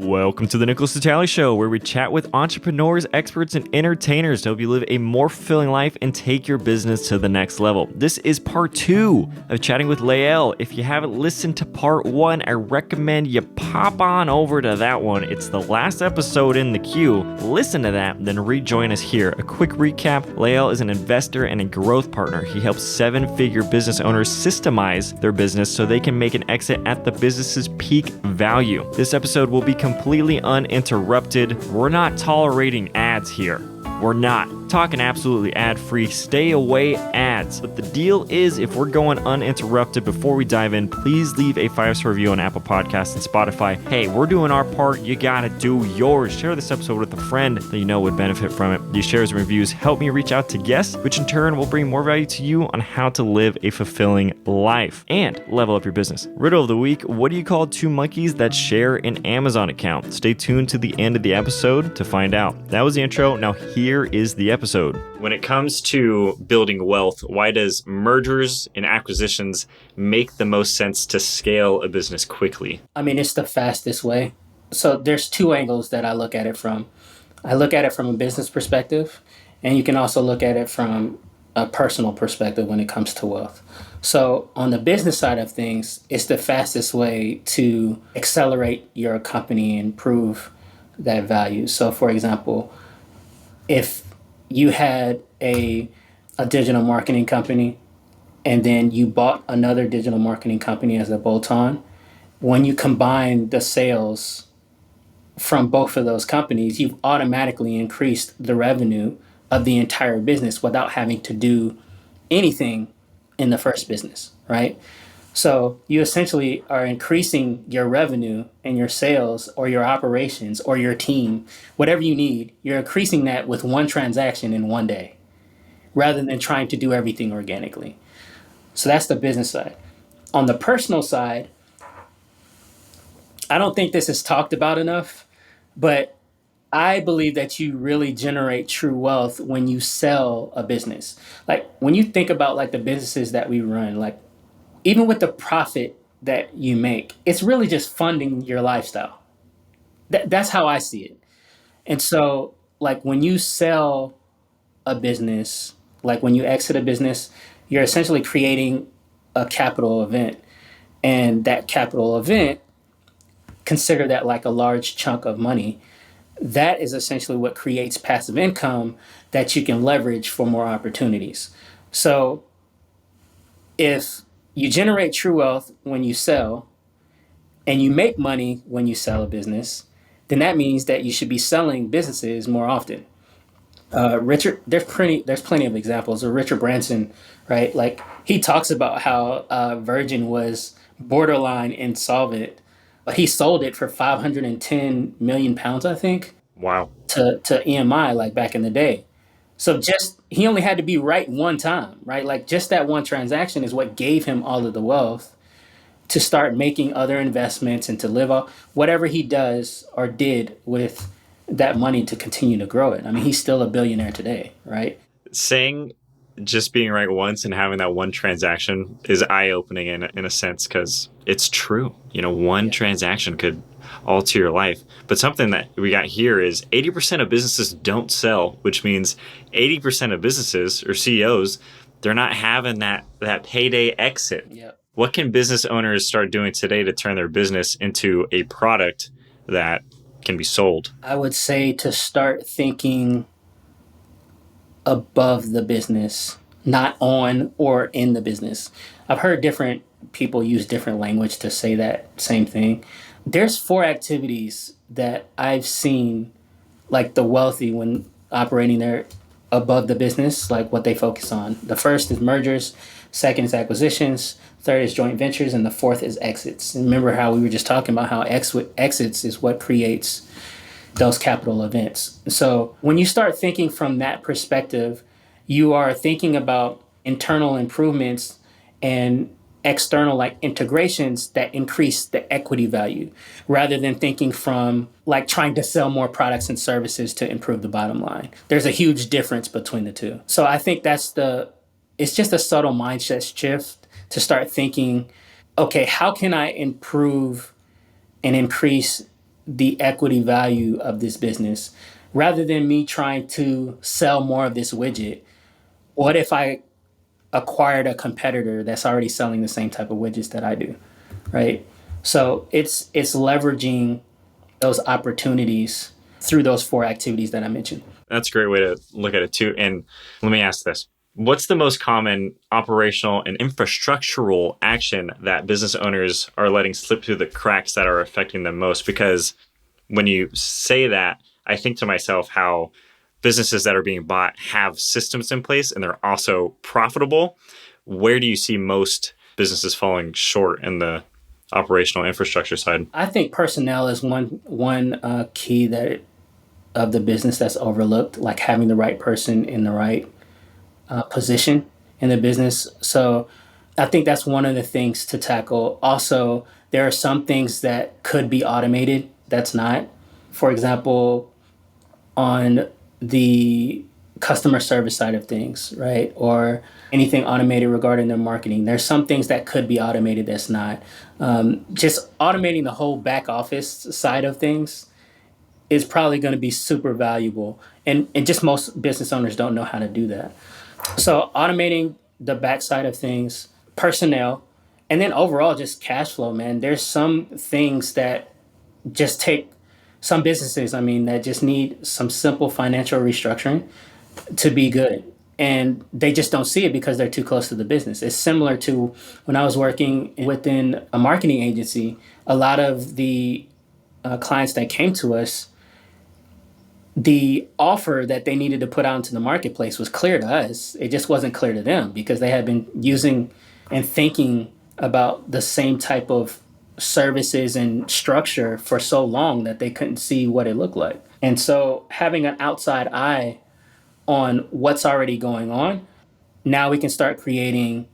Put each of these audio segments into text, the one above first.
Welcome to the Nickolas Natali Show, where we chat with entrepreneurs, experts, and entertainers to help you live a more fulfilling life and take your business to the next level. This is part 2 of chatting with Lael. If you haven't listened to part 1, I recommend you pop on over to that one. It's the last episode in the queue. Listen to that, then rejoin us here. A quick recap: Lael is an investor and a growth partner. He helps 7-figure business owners systemize their business so they can make an exit at the business's peak value. This episode will be completely uninterrupted. We're not tolerating ads here. We're not talking absolutely ad-free, stay away ads. But the deal is, if we're going uninterrupted, before we dive in, please leave a 5-star review on Apple Podcasts and Spotify. Hey, we're doing our part. You gotta do yours. Share this episode with a friend that you know would benefit from it. These shares and reviews help me reach out to guests, which in turn will bring more value to you on how to live a fulfilling life and level up your business. Riddle of the week: what do you call 2 monkeys that share an Amazon account? Stay tuned to the end of the episode to find out. That was the intro. Now here is the episode. When it comes to building wealth, why does mergers and acquisitions make the most sense to scale a business quickly? I mean, it's the fastest way. So there's 2 angles that I look at it from. I look at it from a business perspective, and you can also look at it from a personal perspective when it comes to wealth. So on the business side of things, it's the fastest way to accelerate your company and prove that value. So for example, if you had a digital marketing company and then you bought another digital marketing company as a bolt-on, when you combine the sales from both of those companies, you've automatically increased the revenue of the entire business without having to do anything in the first business, right? So you essentially are increasing your revenue and your sales or your operations or your team, whatever you need, you're increasing that with one transaction in one day rather than trying to do everything organically. So that's the business side. On the personal side, I don't think this is talked about enough, but I believe that you really generate true wealth when you sell a business. Like when you think about like the businesses that we run, like even with the profit that you make, it's really just funding your lifestyle. That's how I see it. And so, like when you sell a business, like when you exit a business, you're essentially creating a capital event. And that capital event, consider that like a large chunk of money. That is essentially what creates passive income that you can leverage for more opportunities. So if you generate true wealth when you sell, and you make money when you sell a business, then that means that you should be selling businesses more often. There's plenty of examples. Richard Branson, right? Like he talks about how Virgin was borderline insolvent, but he sold it for 510 million pounds, I think. Wow. To EMI, like back in the day. So he only had to be right one time, right? Like just that one transaction is what gave him all of the wealth to start making other investments and to live off whatever he does or did with that money to continue to grow it. I mean, he's still a billionaire today, right? Saying just being right once and having that one transaction is eye-opening in a sense, because it's true. One transaction could alter your life. But something that we got here is 80% of businesses don't sell, which means 80% of businesses or CEOs, they're not having that payday exit. Yep. What can business owners start doing today to turn their business into a product that can be sold? I would say to start thinking above the business, not on or in the business. I've heard different people use different language to say that same thing. There's 4 activities that I've seen, like the wealthy when operating there above the business, like what they focus on. The first is mergers, second is acquisitions, third is joint ventures, and the fourth is exits. And remember how we were just talking about how exits is what creates those capital events. So when you start thinking from that perspective, you are thinking about internal improvements and external like integrations that increase the equity value rather than thinking from like trying to sell more products and services to improve the bottom line. There's a huge difference between the two. So I think it's just a subtle mindset shift to start thinking, okay, how can I improve and increase the equity value of this business rather than me trying to sell more of this widget? What if I acquired a competitor that's already selling the same type of widgets that I do, right? So it's leveraging those opportunities through those four activities that I mentioned. That's a great way to look at it too. And let me ask this. What's the most common operational and infrastructural action that business owners are letting slip through the cracks that are affecting them most? Because when you say that, I think to myself how businesses that are being bought have systems in place and they're also profitable. Where do you see most businesses falling short in the operational infrastructure side? I think personnel is one key that of the business that's overlooked, like having the right person in the right position in the business. So I think that's one of the things to tackle. Also, there are some things that could be automated that's not. For example, on the customer service side of things, right? Or anything automated regarding their marketing. There's some things that could be automated that's not. Just automating the whole back office side of things is probably going to be super valuable. And just most business owners don't know how to do that. So automating the backside of things, personnel, and then overall just cash flow, man. There's some things that just take some businesses, I mean, that just need some simple financial restructuring to be good. And they just don't see it because they're too close to the business. It's similar to when I was working within a marketing agency. A lot of the clients that came to us, the offer that they needed to put out into the marketplace was clear to us. It just wasn't clear to them because they had been using and thinking about the same type of services and structure for so long that they couldn't see what it looked like. And so having an outside eye on what's already going on, now we can start creating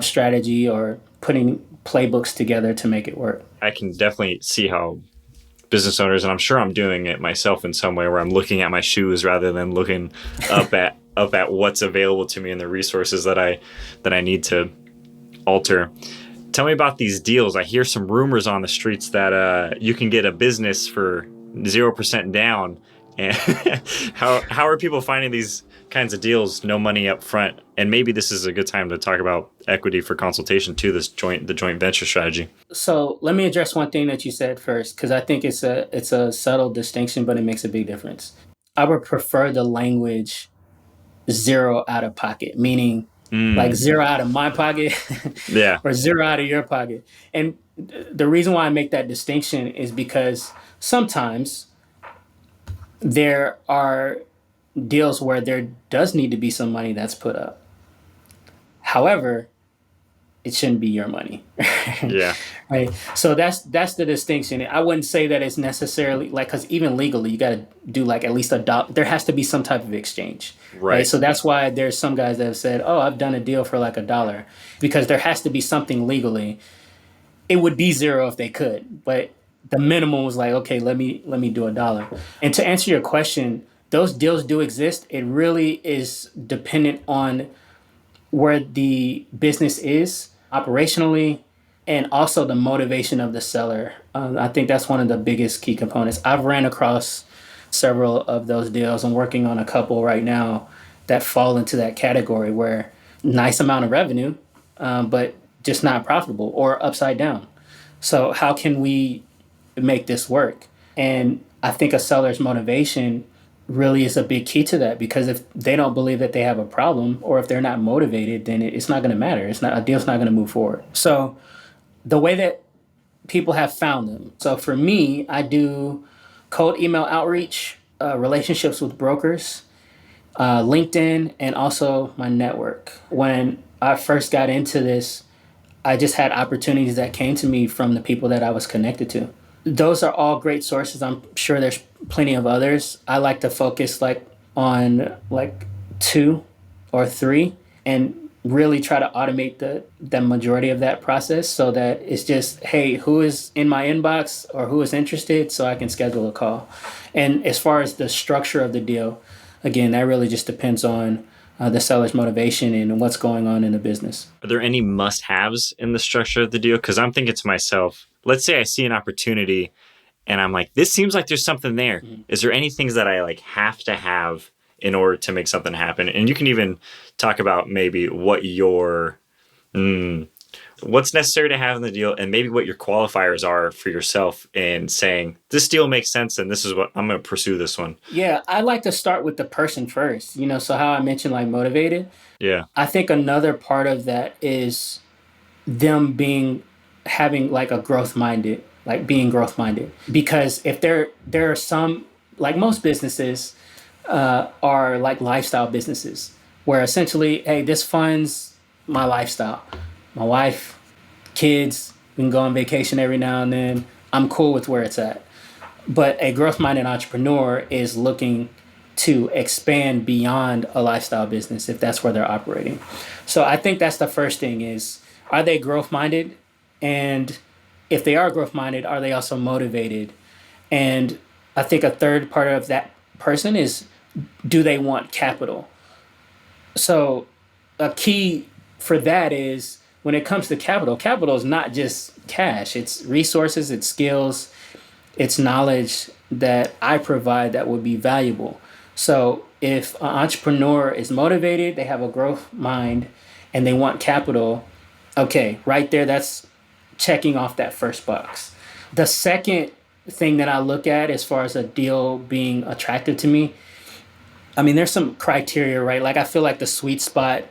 strategy or putting playbooks together to make it work. I can definitely see how business owners, and I'm sure I'm doing it myself in some way, where I'm looking at my shoes rather than looking up at what's available to me and the resources that I need to alter. Tell me about these deals. I hear some rumors on the streets that you can get a business for 0% down. And how are people finding these kinds of deals, no money up front? And maybe this is a good time to talk about equity for consultation too, the joint venture strategy. So let me address one thing that you said first, because I think it's a subtle distinction, but it makes a big difference. I would prefer the language zero out of pocket, meaning like zero out of my pocket Yeah. or zero out of your pocket. And the reason why I make that distinction is because sometimes there are deals where there does need to be some money that's put up. However, it shouldn't be your money. Yeah. Right. So that's the distinction. I wouldn't say that it's necessarily like, because even legally, you got to do like at least there has to be some type of exchange. Right. So that's why there's some guys that have said, oh, I've done a deal for like $1, because there has to be something legally. It would be zero if they could, but the minimum was like, okay, let me do $1. And to answer your question, those deals do exist. It really is dependent on where the business is operationally and also the motivation of the seller. I think that's one of the biggest key components. I've ran across several of those deals. I'm working on a couple right now that fall into that category where nice amount of revenue, but just not profitable or upside down. So how can we make this work? And I think a seller's motivation really is a big key to that, because if they don't believe that they have a problem, or if they're not motivated, then it's not going to matter. A deal's not going to move forward. So the way that people have found them. So for me, I do cold email outreach, relationships with brokers, LinkedIn, and also my network. When I first got into this, I just had opportunities that came to me from the people that I was connected to. Those are all great sources. I'm sure there's plenty of others. I like to focus on 2 or 3 and really try to automate the majority of that process, so that it's just, hey, who is in my inbox or who is interested, so I can schedule a call. And as far as the structure of the deal, again, that really just depends on the seller's motivation and what's going on in the business. Are there any must-haves in the structure of the deal? Because I'm thinking to myself, let's say I see an opportunity and I'm like, this seems like there's something there. Mhm. Is there any things that I like have to have in order to make something happen? And you can even talk about maybe what your what's necessary to have in the deal, and maybe what your qualifiers are for yourself in saying this deal makes sense and this is what I'm going to pursue this one. Yeah, I like to start with the person first. So how I mentioned like motivated. Yeah. I think another part of that is them being having like a growth minded, like being growth minded. Because if there are some, like most businesses are like lifestyle businesses where essentially, hey, this funds my lifestyle, my wife, kids, we can go on vacation every now and then. I'm cool with where it's at. But a growth minded entrepreneur is looking to expand beyond a lifestyle business if that's where they're operating. So I think that's the first thing is, are they growth minded? And if they are growth minded, are they also motivated? And I think a third part of that person is, do they want capital? So a key for that is when it comes to capital, capital is not just cash, it's resources, it's skills, it's knowledge that I provide that would be valuable. So if an entrepreneur is motivated, they have a growth mind, and they want capital, okay, right there, that's checking off that first box. The second thing that I look at as far as a deal being attractive to me, I mean, there's some criteria, right? Like I feel like the sweet spot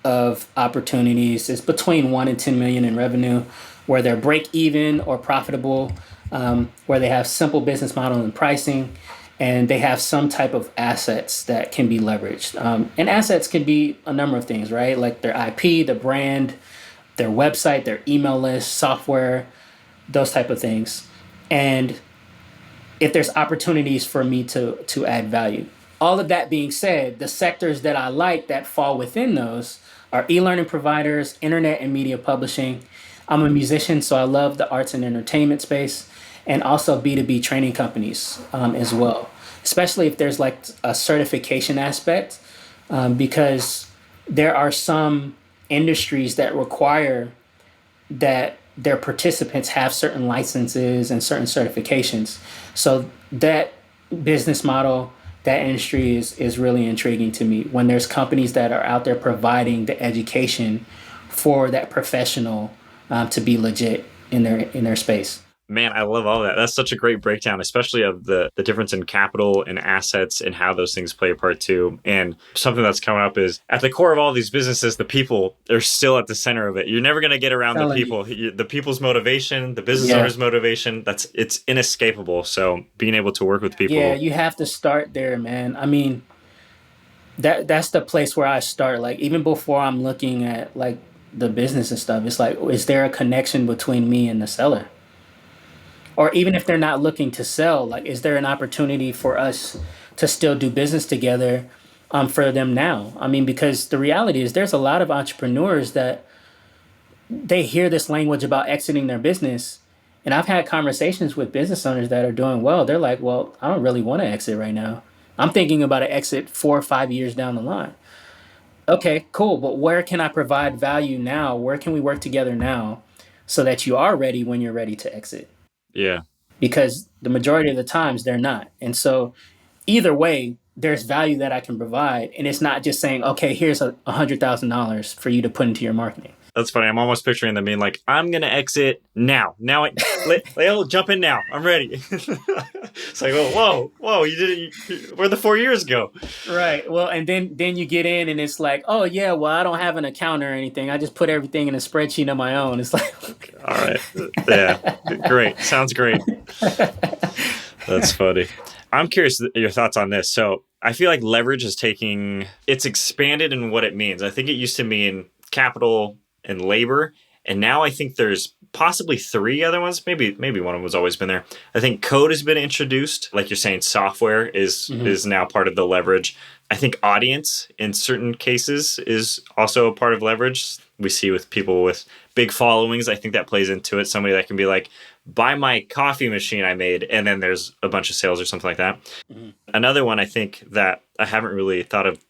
of opportunities is between 1 and 10 million in revenue, where they're break even or profitable, where they have simple business model and pricing, and they have some type of assets that can be leveraged. And assets can be a number of things, right? Like their IP, the brand, their website, their email list, software, those type of things. And if there's opportunities for me to add value. All of that being said, the sectors that I like that fall within those are e-learning providers, internet and media publishing. I'm a musician, so I love the arts and entertainment space, and also B2B training companies as well, especially if there's like a certification aspect, because there are some industries that require that their participants have certain licenses and certain certifications. So that business model, that industry is really intriguing to me when there's companies that are out there providing the education for that professional to be legit in their space. Man, I love all that. That's such a great breakdown, especially of the difference in capital and assets and how those things play a part too. And something that's coming up is at the core of all these businesses, the people are still at the center of it. You're never going to get around the Telling people. The people's motivation, the business Yeah. owner's motivation, it's inescapable. So being able to work with people. Yeah, you have to start there, man. I mean, that's the place where I start. Like even before I'm looking at like the business and stuff, it's like, is there a connection between me and the seller? Or even if they're not looking to sell, like is there an opportunity for us to still do business together for them now? I mean, because the reality is there's a lot of entrepreneurs that they hear this language about exiting their business. And I've had conversations with business owners that are doing well. They're like, well, I don't really want to exit right now. I'm thinking about an exit 4 or 5 years down the line. Okay, cool. But where can I provide value now? Where can we work together now so that you are ready when you're ready to exit? Yeah. Because the majority of the times they're not. And so either way, there's value that I can provide. And it's not just saying, okay, here's $100,000 for you to put into your marketing. That's funny. I'm almost picturing them being like, I'm going to exit now. Lael, jump in now. I'm ready. It's like, oh, whoa, you did it. Where'd the 4 years go? Right. Well, and then you get in and it's like, oh yeah, well, I don't have an account or anything. I just put everything in a spreadsheet on my own. It's like, all right. Yeah. Great. Sounds great. That's funny. I'm curious your thoughts on this. So I feel like leverage is it's expanded in what it means. I think it used to mean capital and labor. And now I think there's possibly 3 other ones. Maybe one of them has always been there. I think code has been introduced. Like you're saying, software is now part of the leverage. I think audience in certain cases is also a part of leverage. We see with people with big followings, I think that plays into it. Somebody that can be like, buy my coffee machine I made, and then there's a bunch of sales or something like that. Another one I think that I haven't really thought of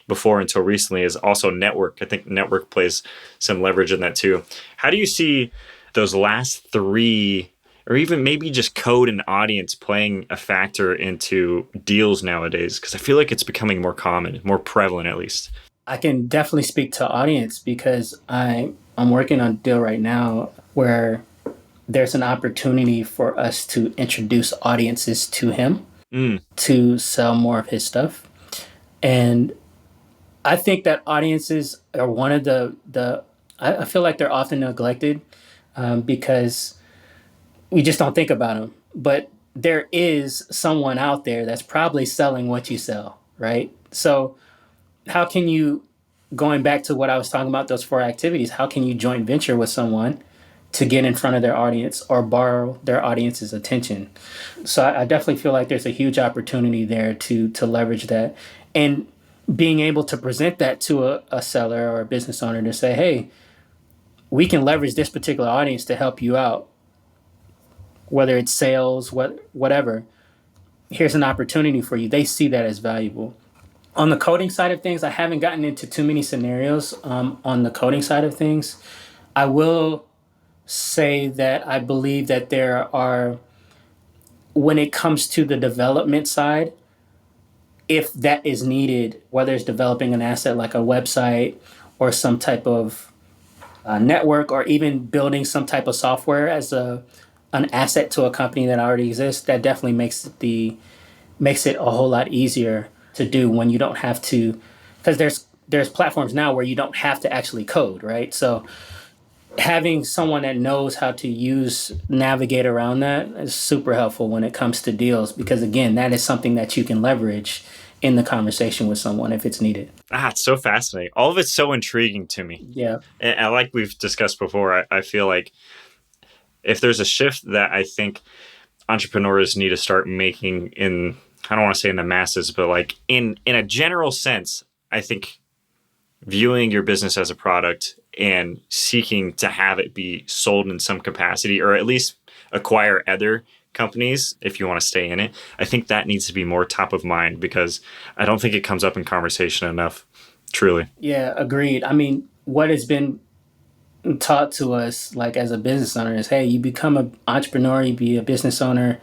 before until recently is also network. I think network plays some leverage in that too. How do you see those last 3 or even maybe just code and audience playing a factor into deals nowadays? Because I feel like it's becoming more common, more prevalent at least. I can definitely speak to audience because I'm working on a deal right now where there's an opportunity for us to introduce audiences to him Mm, to sell more of his stuff. And I think that audiences are one of I feel like they're often neglected because we just don't think about them. But there is someone out there that's probably selling what you sell, right? So how can you, going back to what I was talking about, those four activities, how can you joint venture with someone to get in front of their audience or borrow their audience's attention? So I definitely feel like there's a huge opportunity there to leverage that. And being able to present that to a seller or a business owner to say, hey, we can leverage this particular audience to help you out, whether it's sales, whatever. Here's an opportunity for you. They see that as valuable. On the coding side of things, I haven't gotten into too many scenarios on the coding side of things. I will say that I believe that there are, when it comes to the development side, if that is needed, whether it's developing an asset like a website or some type of network, or even building some type of software as an asset to a company that already exists, that definitely makes it a whole lot easier to do when you don't have to, because there's platforms now where you don't have to actually code, right? So having someone that knows how to navigate around that is super helpful when it comes to deals, because again, that is something that you can leverage in the conversation with someone if it's needed. it's so fascinating. All of it's so intriguing to me. Yeah. And like we've discussed before, I feel like if there's a shift that I think entrepreneurs need to start making in, I don't want to say in the masses, but like in a general sense, I think viewing your business as a product and seeking to have it be sold in some capacity, or at least acquire other companies if you want to stay in it. I think that needs to be more top of mind, because I don't think it comes up in conversation enough, truly. Yeah, agreed. I mean, what has been taught to us, like as a business owner, is hey, you become an entrepreneur, you be a business owner,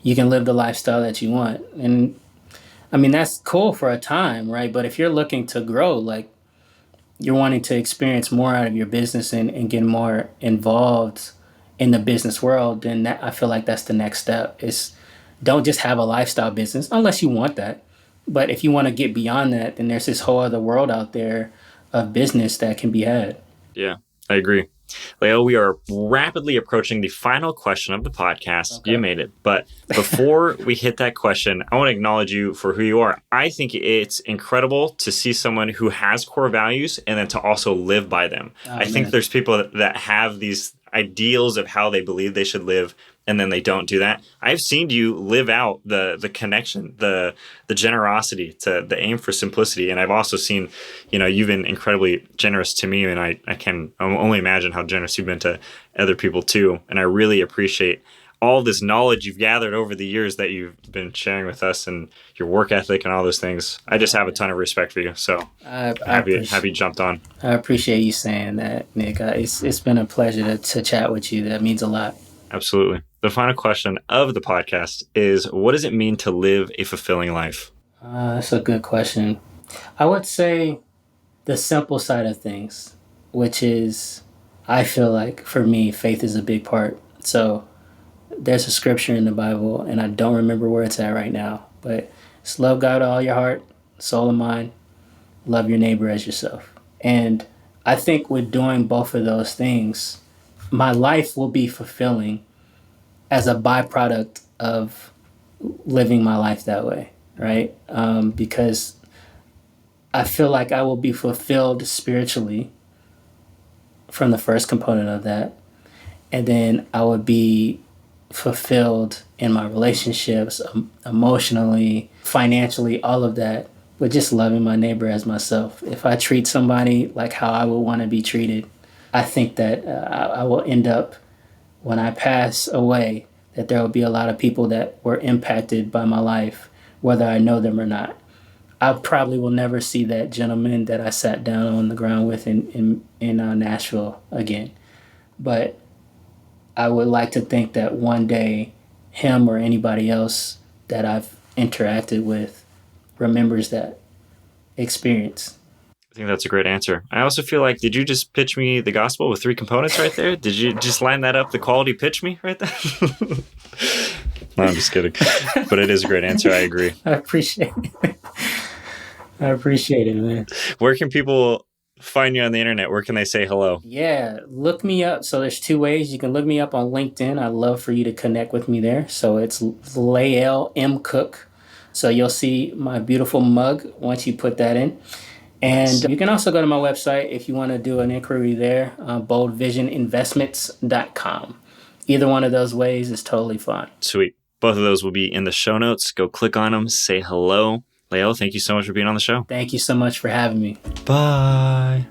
you can live the lifestyle that you want. And I mean, that's cool for a time, right? But if you're looking to grow, like you're wanting to experience more out of your business and get more involved in the business world, then I feel like that's the next step. Is don't just have a lifestyle business unless you want that. But if you want to get beyond that, then there's this whole other world out there of business that can be had. Yeah, I agree. Lael, we are rapidly approaching the final question of the podcast. You Okay. made it. But before we hit that question, I want to acknowledge you for who you are. I think it's incredible to see someone who has core values and then to also live by them. Oh, I think man. there's people that have these ideals of how they believe they should live, and then they don't do that. I've seen you live out the connection, the generosity, to the aim for simplicity. And I've also seen, you've been incredibly generous to me, and I can only imagine how generous you've been to other people too. And I really appreciate all this knowledge you've gathered over the years that you've been sharing with us, and your work ethic and all those things. I just have a ton of respect for you. So I have you jumped on. I appreciate you saying that, Nick. It's been a pleasure to chat with you. That means a lot. Absolutely. The final question of the podcast is, what does it mean to live a fulfilling life? That's a good question. I would say the simple side of things, which is, I feel like for me, faith is a big part. So there's a scripture in the Bible, and I don't remember where it's at right now, but it's love God with all your heart, soul, and mind. Love your neighbor as yourself. And I think with doing both of those things, my life will be fulfilling as a byproduct of living my life that way, right? Because I feel like I will be fulfilled spiritually from the first component of that. And then I would be fulfilled in my relationships, emotionally, financially, all of that, but just loving my neighbor as myself. If I treat somebody like how I would want to be treated, I think that I will end up, when I pass away, that there will be a lot of people that were impacted by my life, whether I know them or not. I probably will never see that gentleman that I sat down on the ground with in Nashville again. But I would like to think that one day him or anybody else that I've interacted with remembers that experience. I think that's a great answer. I also feel like, did you just pitch me the gospel with 3 components right there? Did you just line that up, the quality pitch me right there? No, I'm just kidding. But it is a great answer. I agree. I appreciate it. I appreciate it, man. Where can people find you on the internet? Where can they say hello? Yeah, look me up. So there's 2 ways. You can look me up on LinkedIn. I'd love for you to connect with me there. So it's Lael Cook. So you'll see my beautiful mug once you put that in. And you can also go to my website if you want to do an inquiry there, boldvisioninvestments.com. Either one of those ways is totally fine. Sweet. Both of those will be in the show notes. Go click on them, say hello. Lael, thank you so much for being on the show. Thank you so much for having me. Bye.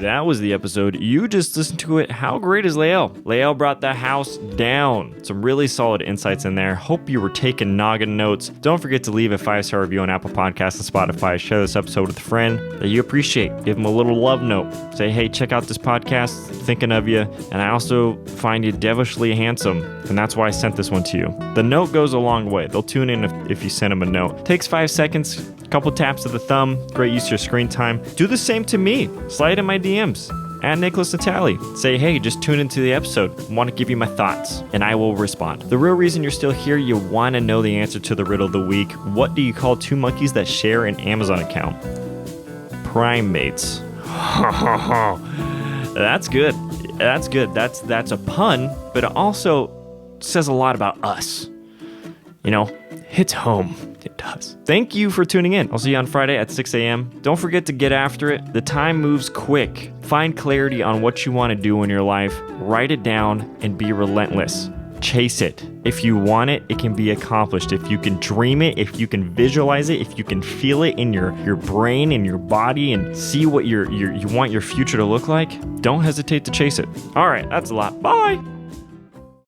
That was the episode. You just listened to it. How great is Lael? Lael brought the house down. Some really solid insights in there. Hope you were taking noggin notes. Don't forget to leave a 5-star review on Apple Podcasts and Spotify. Share this episode with a friend that you appreciate. Give them a little love note. Say, hey, check out this podcast. Thinking of you. And I also find you devilishly handsome. And that's why I sent this one to you. The note goes a long way. They'll tune in if you send them a note. Takes 5 seconds. Couple taps of the thumb, great use of your screen time. Do the same to me. Slide in my DMs. Add Nickolas, Natali. Say, hey, just tune into the episode. I want to give you my thoughts, and I will respond. The real reason you're still here, you want to know the answer to the riddle of the week. What do you call 2 monkeys that share an Amazon account? Primates. That's good. That's good. That's a pun, but it also says a lot about us. You know, hits home. It does. Thank you for tuning in. I'll see you on Friday at 6 a.m. Don't forget to get after it. The time moves quick. Find clarity on what you want to do in your life. Write it down and be relentless. Chase it. If you want it, it can be accomplished. If you can dream it, if you can visualize it, if you can feel it in your brain and your body and see what you want your future to look like, don't hesitate to chase it. All right, that's a lot. Bye.